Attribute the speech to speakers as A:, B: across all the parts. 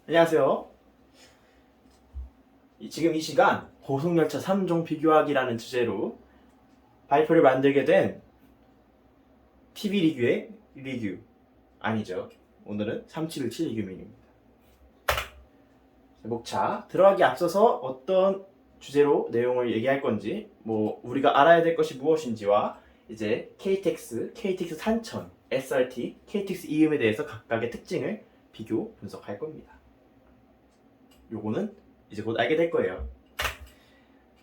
A: 안녕하세요. 지금 이 시간 고속열차 3종 비교하기라는 주제로 발표를 만들게 된 TV 리뷰의 리뷰 아니죠. 오늘은 3717 리뷰맨입니다. 목차 들어가기 앞서서 어떤 주제로 내용을 얘기할 건지, 우리가 알아야 될 것이 무엇인지와 이제 KTX, KTX 산천, SRT, KTX 이음에 대해서 각각의 특징을 비교 분석할 겁니다. 요거는 이제 곧 알게 될 거예요.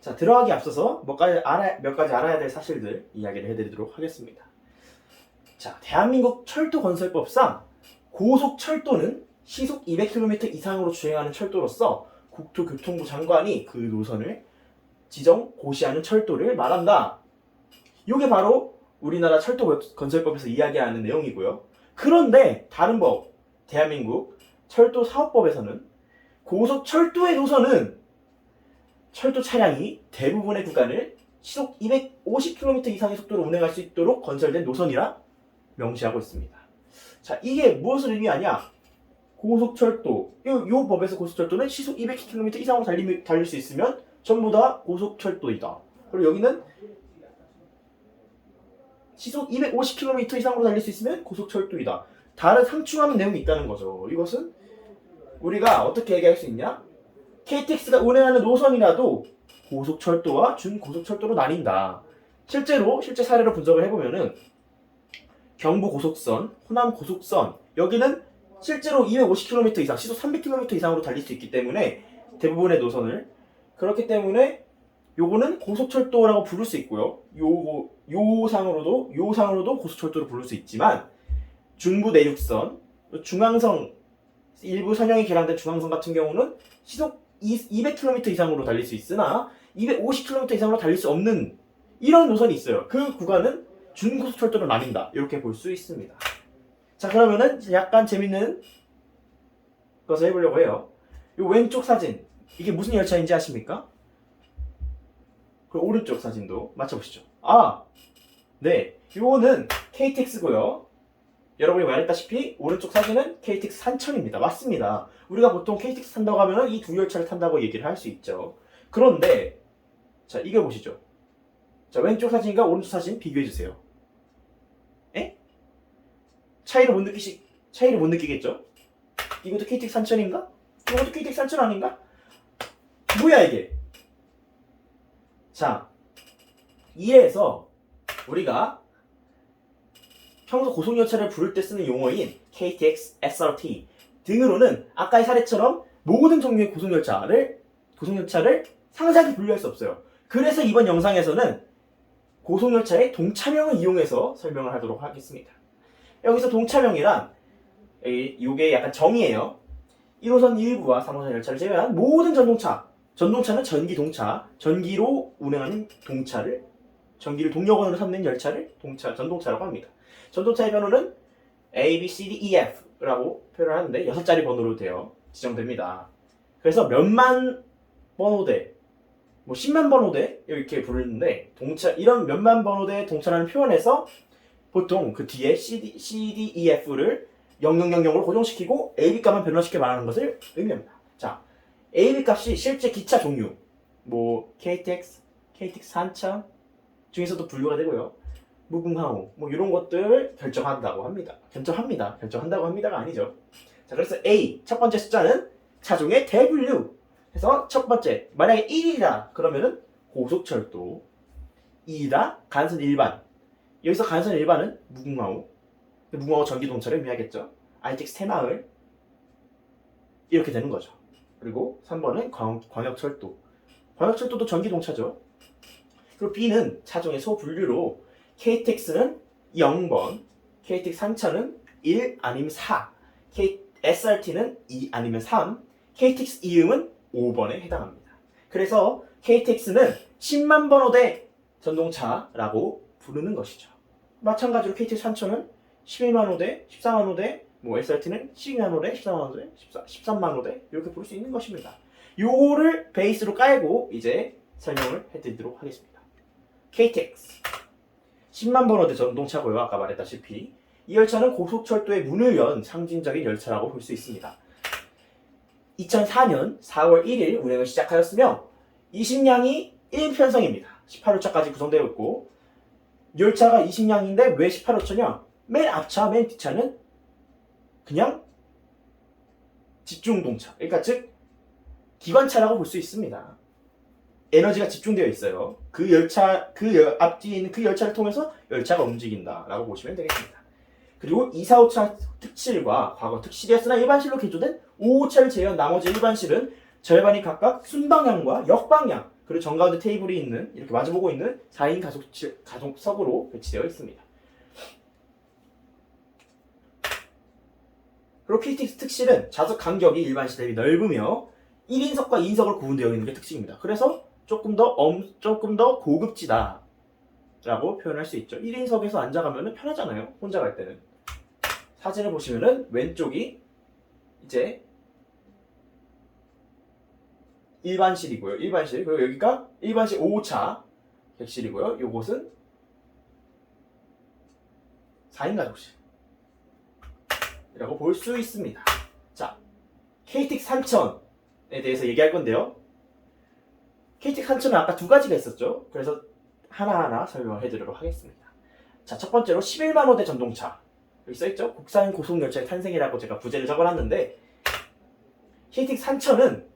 A: 자, 들어가기 앞서서 몇 가지 알아야 될 사실들 이야기를 해드리도록 하겠습니다. 자, 대한민국 철도건설법상 고속철도는 시속 200km 이상으로 주행하는 철도로서 국토교통부 장관이 그 노선을 지정, 고시하는 철도를 말한다. 이게 바로 우리나라 철도건설법에서 이야기하는 내용이고요. 그런데 다른 법, 대한민국 철도사업법에서는 고속철도의 노선은 철도 차량이 대부분의 구간을 시속 250km 이상의 속도로 운행할 수 있도록 건설된 노선이라 명시하고 있습니다. 자, 이게 무엇을 의미하냐? 고속철도, 이 법에서 고속철도는 시속 200km 이상으로 달릴 수 있으면 전부 다 고속철도이다. 그리고 여기는 시속 250km 이상으로 달릴 수 있으면 고속철도이다. 다른 상충하는 내용이 있다는 거죠. 이것은 우리가 어떻게 얘기할 수 있냐? KTX가 운행하는 노선이라도 고속철도와 준고속철도로 나뉜다. 실제 사례로 분석을 해보면은 경부고속선, 호남고속선, 여기는 실제로 250km 이상, 시속 300km 이상으로 달릴 수 있기 때문에 대부분의 노선을, 그렇기 때문에 요거는 고속철도라고 부를 수 있고요. 요상으로도 고속철도로 부를 수 있지만 중부내륙선, 중앙선, 일부 선형이 개량된 중앙선 같은 경우는 시속 200km 이상으로 달릴 수 있으나 250km 이상으로 달릴 수 없는 이런 노선이 있어요. 그 구간은 준고속철도로 나뉜다. 이렇게 볼 수 있습니다. 자, 그러면은 약간 재밌는 것을 해보려고 해요. 이 왼쪽 사진, 이게 무슨 열차인지 아십니까? 그리고 오른쪽 사진도 맞춰보시죠. 네, 이거는 KTX고요. 여러분이 말했다시피 오른쪽 사진은 KTX 산천입니다. 맞습니다. 우리가 보통 KTX 탄다고 하면 이 두 열차를 탄다고 얘기를 할 수 있죠. 그런데 자, 이거 보시죠. 자, 왼쪽 사진과 오른쪽 사진 비교해주세요. 에? 차이를 못 느끼겠죠? 이것도 KTX 산천인가? 이것도 KTX 산천 아닌가? 뭐야 이게? 자, 이래서 우리가 평소 고속열차를 부를 때 쓰는 용어인 KTX, SRT 등으로는 아까의 사례처럼 모든 종류의 고속열차를 상세하게 분류할 수 없어요. 그래서 이번 영상에서는 고속열차의 동차명을 이용해서 설명을 하도록 하겠습니다. 여기서 동차명이란 이게 약간 정의예요. 1호선 1부와 3호선 열차를 제외한 모든 전동차는 전기동차, 전기로 운행하는 전기를 동력원으로 삼는 열차를 전동차라고 합니다. 전동차의 번호는 A, B, C, D, E, F라고 표현을 하는데 6자리 번호로 지정됩니다. 그래서 몇만 번호대, 10만 번호대 이렇게 부르는데 이런 몇만 번호대 동차라는 표현에서 보통 그 뒤에 C, D, E, F를 0000으로 고정시키고 AB 값만 변화시켜 말하는 것을 의미합니다. 자, AB 값이 실제 기차 종류, KTX, KTX 산천 중에서도 분류가 되고요. 무궁화호, 이런 것들을 결정한다고 합니다. 결정한다고 합니다가 아니죠. 자, 그래서 A, 첫 번째 숫자는 차종의 대분류. 그래서 첫 번째, 만약에 1이다 그러면은 고속철도, 2다 간선 일반. 여기서 간선 일반은 무궁화호 전기동차를 의미하겠죠. ITX 새마을 이렇게 되는 거죠. 그리고 3번은 광역철도. 광역철도도 전기동차죠. 그리고 B는 차종의 소분류로 KTX는 0번, KTX 산천은 1 아니면 4, SRT는 2 아니면 3, KTX 이음은 5번에 해당합니다. 그래서 KTX는 10만 번호대 전동차라고 부르는 것이죠. 마찬가지로 KTX 산천은 11만 호대, 14만 호대, SRT는 12만 호대, 14만 호대, 13만 호대 이렇게 부를 수 있는 것입니다. 요거를 베이스로 깔고 이제 설명을 해드리도록 하겠습니다. KTX 10만 번호대 전동차고요. 아까 말했다시피 이 열차는 고속철도의 문을 연 상징적인 열차라고 볼 수 있습니다. 2004년 4월 1일 운행을 시작하였으며 20량이 1편성입니다. 18호차까지 구성되어 있고 열차가 20량인데 왜 18호차냐? 맨 앞차, 맨 뒷차는 그냥 집중동차, 그러니까 즉 기관차라고 볼 수 있습니다. 에너지가 집중되어 있어요. 그 열차, 앞뒤에 있는 그 열차를 통해서 열차가 움직인다라고 보시면 되겠습니다. 그리고 2, 4, 5차 특실과 과거 특실이었으나 일반실로 개조된 5, 5차를 제외한 나머지 일반실은 절반이 각각 순방향과 역방향, 그리고 정가운데 테이블이 있는, 이렇게 마주보고 있는 4인 가족석으로 배치되어 있습니다. 그리고 KTX 특실은 좌석 간격이 일반실 대비 넓으며 1인석과 2인석으로 구분되어 있는 게 특징입니다. 그래서 조금 더 고급지다 라고 표현할 수 있죠. 1인석에서 앉아가면 편하잖아요. 혼자 갈 때는. 사진을 보시면은 왼쪽이 이제 일반실이고요. 일반실. 그리고 여기가 일반실 5호차 객실이고요. 요곳은 4인 가족실 이라고 볼 수 있습니다. 자, KTX 산천에 대해서 얘기할 건데요. KTX 산천은 아까 두 가지가 있었죠. 그래서 하나하나 설명을 해드리도록 하겠습니다. 자, 첫 번째로 11만 호대 전동차. 여기 써있죠? 국산 고속열차의 탄생이라고 제가 부제를 적어놨는데 KTX 산천은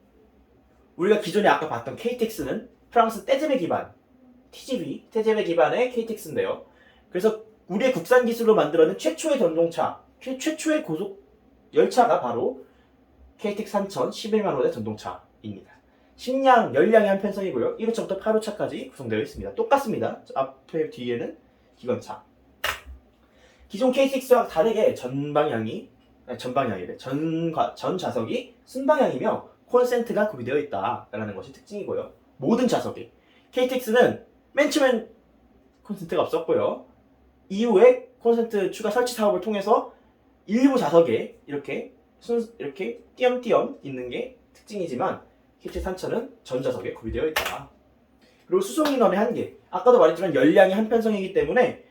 A: 우리가 기존에 아까 봤던 KTX는 프랑스 떼제베 기반 TGV, 떼제베 기반의 KTX인데요. 그래서 우리의 국산 기술로 만들어낸 최초의 전동차, 최초의 고속 열차가 바로 KTX 산천 11만 호대 전동차입니다. 식량, 열량이 한 편성이고요. 1호차부터 8호차까지 구성되어 있습니다. 똑같습니다. 앞에 뒤에는 기관차. 기존 KTX와 다르게 전 좌석이 순방향이며 콘센트가 구비되어 있다라는 것이 특징이고요. 모든 좌석이. KTX는 맨 처음엔 콘센트가 없었고요. 이후에 콘센트 추가 설치 사업을 통해서 일부 좌석에 이렇게 띄엄띄엄 있는 게 특징이지만 KTX 산천은 전 좌석에 구비되어 있다. 그리고 수송 인원의 한계. 아까도 말했지만 열량이 한 편성이기 때문에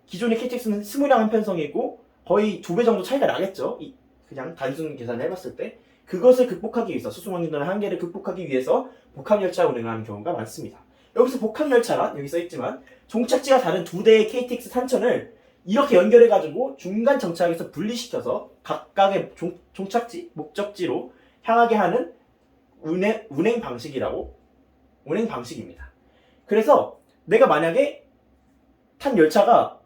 A: 기존의 KTX는 20량 한 편성이고 거의 2배 정도 차이가 나겠죠. 그냥 단순 계산을 해봤을 때. 그것을 극복하기 위해서, 수송 인원의 한계를 극복하기 위해서 복합열차 운행하는 경우가 많습니다. 여기서 복합열차란 여기 써있지만 종착지가 다른 두 대의 KTX 산천을 이렇게 연결해가지고 중간 정차역에서 분리시켜서 각각의 종착지, 목적지로 향하게 하는 운행 방식입니다. 그래서 내가 만약에 탄 열차가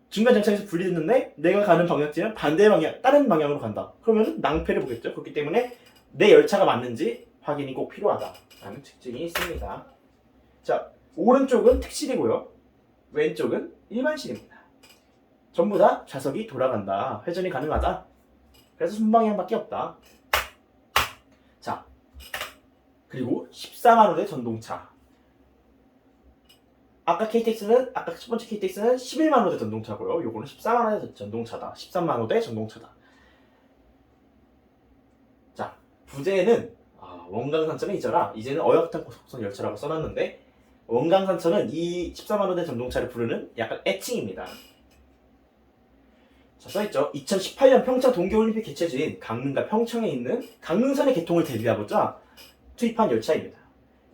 A: 중간 정차에서 분리됐는데 내가 가는 방향지는 다른 방향으로 간다. 그러면 낭패를 보겠죠. 그렇기 때문에 내 열차가 맞는지 확인이 꼭 필요하다라는 특징이 있습니다. 자, 오른쪽은 특실이고요. 왼쪽은 일반실입니다. 전부 다 좌석이 돌아간다. 회전이 가능하다. 그래서 순방향밖에 없다. 자, 그리고 14만 호대 전동차. 아까 첫 번째 KTX는 11만 호대 전동차고요. 요거는 14만 호대 전동차다. 13만 호대 전동차다. 자, 부제는 원광산천은 잊어라. 이제는 어역탄 고속선 열차라고 써놨는데 원광산천은 이 14만 호대 전동차를 부르는 약간 애칭입니다. 자, 써있죠. 2018년 평창 동계올림픽 개최지인 강릉과 평창에 있는 강릉선의 개통을 대비하고자 투입한 열차입니다.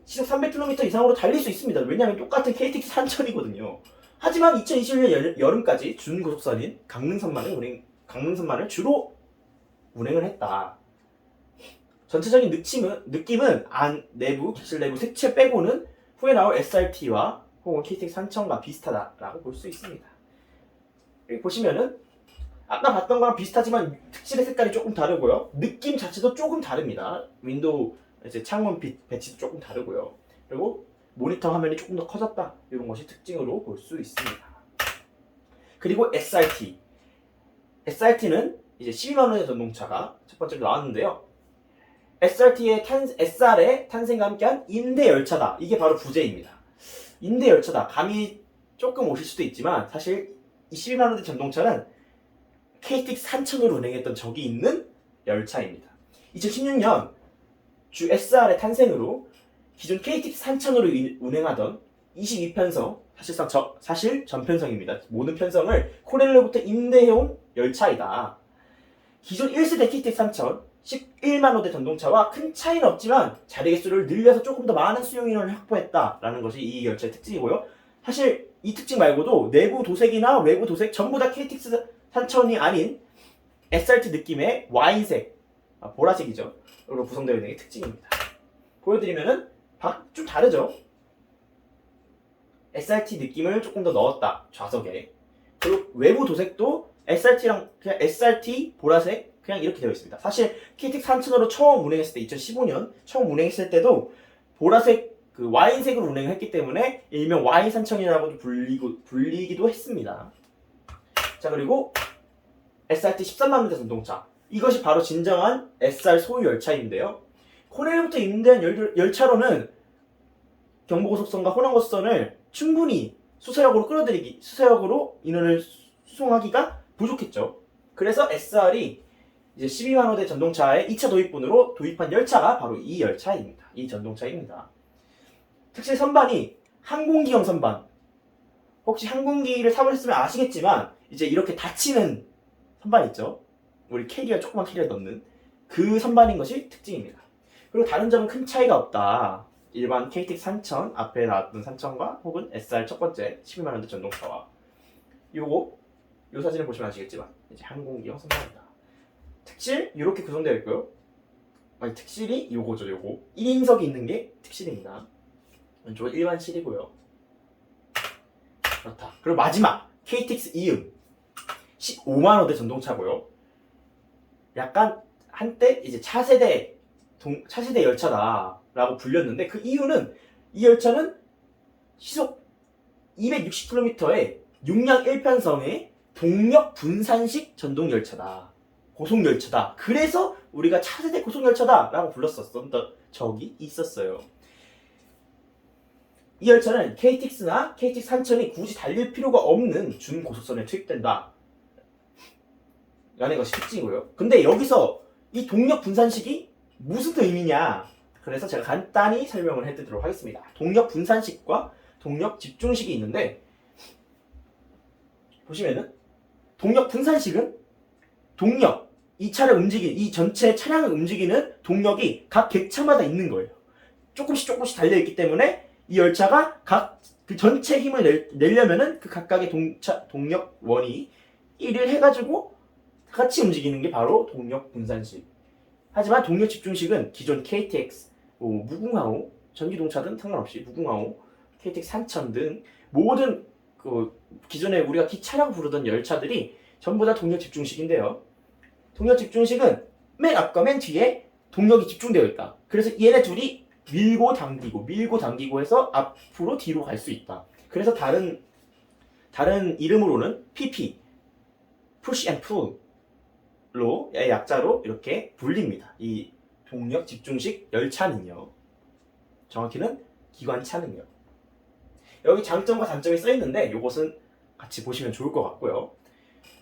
A: 시속 300km 이상으로 달릴 수 있습니다. 왜냐하면 똑같은 KTX 산천이거든요. 하지만 2021년 여름까지 준고속선인 강릉선만을 주로 운행을 했다. 전체적인 느낌은 객실 내부 색채 빼고는 후에 나올 SRT와 혹은 KTX 산천과 비슷하다라고 볼 수 있습니다. 여기 보시면은 아까 봤던 거랑 비슷하지만 특실의 색깔이 조금 다르고요. 느낌 자체도 조금 다릅니다. 윈도우 이제 창문 빛 배치도 조금 다르고요. 그리고 모니터 화면이 조금 더 커졌다. 이런 것이 특징으로 볼 수 있습니다. 그리고 SRT. SRT는 이제 12만 원의 전동차가 첫 번째로 나왔는데요. SR의 탄생과 함께한 임대 열차다. 이게 바로 부제입니다. 임대 열차다. 감이 조금 오실 수도 있지만 사실 이 12만 원의 전동차는 KTX 산천으로 운행했던 적이 있는 열차입니다. 2016년 주 SR의 탄생으로 기존 KTX 산천으로 운행하던 22편성, 사실 전편성입니다. 모든 편성을 코렐로부터 임대해온 열차이다. 기존 1세대 KTX 산천, 11만 호대 전동차와 큰 차이는 없지만 자리 개수를 늘려서 조금 더 많은 수용 인원을 확보했다라는 것이 이 열차의 특징이고요. 사실 이 특징 말고도 내부 도색이나 외부 도색 전부 다 KTX 산천이 아닌 SRT 느낌의 와인색, 보라색이죠. 으로 구성되어 있는 게 특징입니다. 보여드리면은 좀 다르죠. SRT 느낌을 조금 더 넣었다 좌석에. 그리고 외부 도색도 SRT랑 그냥 SRT 보라색 그냥 이렇게 되어 있습니다. 사실 KTX 산천으로 처음 운행했을 때 2015년 처음 운행했을 때도 보라색 그 와인색으로 운행을 했기 때문에 일명 와인 산천이라고도 불리기도 했습니다. 자, 그리고 SRT 13만 호대 전동차. 이것이 바로 진정한 SR 소유 열차인데요. 코레일부터 임대한 열차로는 경부고속선과 호남고속선을 충분히 수서역으로 인원을 수송하기가 부족했죠. 그래서 SR이 이제 12만 호대 전동차의 2차 도입분으로 도입한 열차가 바로 이 열차입니다. 이 전동차입니다. 특실 선반이 항공기형 선반. 혹시 항공기를 타보셨으면 아시겠지만 이제 이렇게 닫히는 선반 있죠. 우리 조그만 캐리어 넣는 그 선반인 것이 특징입니다. 그리고 다른 점은 큰 차이가 없다. 일반 KTX 산천, 앞에 나왔던 산천과 혹은 SR 첫 번째 12만 호대 전동차와 요 사진을 보시면 아시겠지만 이제 항공기형 선반입니다. 특실 이렇게 구성되어 있고요. 특실이 요거죠. 1인석이 있는 게 특실입니다. 왼쪽은 일반실이고요. 그렇다. 그리고 마지막 KTX 이음 15만 호대 전동차고요. 약간 한때 이제 차세대 열차다라고 불렸는데 그 이유는 이 열차는 시속 260km의 용량 1편성의 동력 분산식 전동 열차다. 고속열차다. 그래서 우리가 차세대 고속열차다라고 불렀었던 적이 있었어요. 이 열차는 KTX나 KTX 산천이 굳이 달릴 필요가 없는 준고속선에 투입된다 라는 것이 특징이고요. 근데 여기서 이 동력 분산식이 무슨 의미냐? 그래서 제가 간단히 설명을 해드리도록 하겠습니다. 동력 분산식과 동력 집중식이 있는데 보시면은 동력 분산식은 이 전체 차량을 움직이는 동력이 각 객차마다 있는 거예요. 조금씩 달려있기 때문에 이 열차가 그 전체 힘을 내려면은 그 각각의 동력원이 1을 해가지고 같이 움직이는 게 바로 동력 분산식. 하지만 동력 집중식은 기존 KTX, 무궁화호, 전기동차든 상관없이 무궁화호, KTX 산천 등 모든 기존에 우리가 기차라고 부르던 열차들이 전부 다 동력 집중식인데요. 동력 집중식은 맨 앞과 맨 뒤에 동력이 집중되어 있다. 그래서 얘네 둘이 밀고 당기고 해서 앞으로 뒤로 갈 수 있다. 그래서 다른 이름으로는 PP, Push and Pull로 약자로 이렇게 불립니다. 이 동력 집중식 열차는요. 정확히는 기관차는요. 여기 장점과 단점이 써 있는데 이것은 같이 보시면 좋을 것 같고요.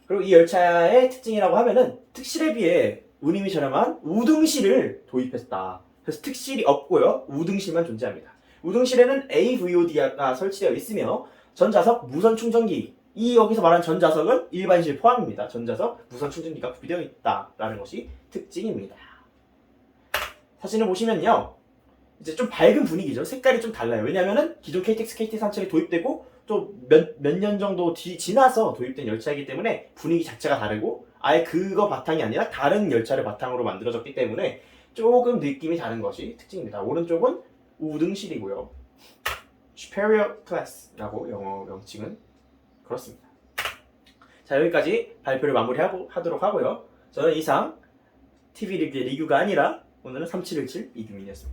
A: 그리고 이 열차의 특징이라고 하면은 특실에 비해 운임이 저렴한 우등실을 도입했다. 그래서 특실이 없고요. 우등실만 존재합니다. 우등실에는 AVOD가 설치되어 있으며 전자석 무선 충전기, 여기서 말하는 전자석은 일반실 포함입니다. 전자석 무선 충전기가 구비되어 있다라는 것이 특징입니다. 사진을 보시면요. 이제 좀 밝은 분위기죠. 색깔이 좀 달라요. 왜냐면은 기존 KTX, KT 산천이 도입되고 또 몇 년 정도 지나서 도입된 열차이기 때문에 분위기 자체가 다르고 아예 그거 바탕이 아니라 다른 열차를 바탕으로 만들어졌기 때문에 조금 느낌이 다른 것이 특징입니다. 오른쪽은 우등실이고요. Superior Class라고 영어 명칭은 그렇습니다. 자, 여기까지 발표를 마무리하도록 하고요. 저는 이상 TV 리뷰의 리뷰가 아니라 오늘은 3717 이규민이었습니다.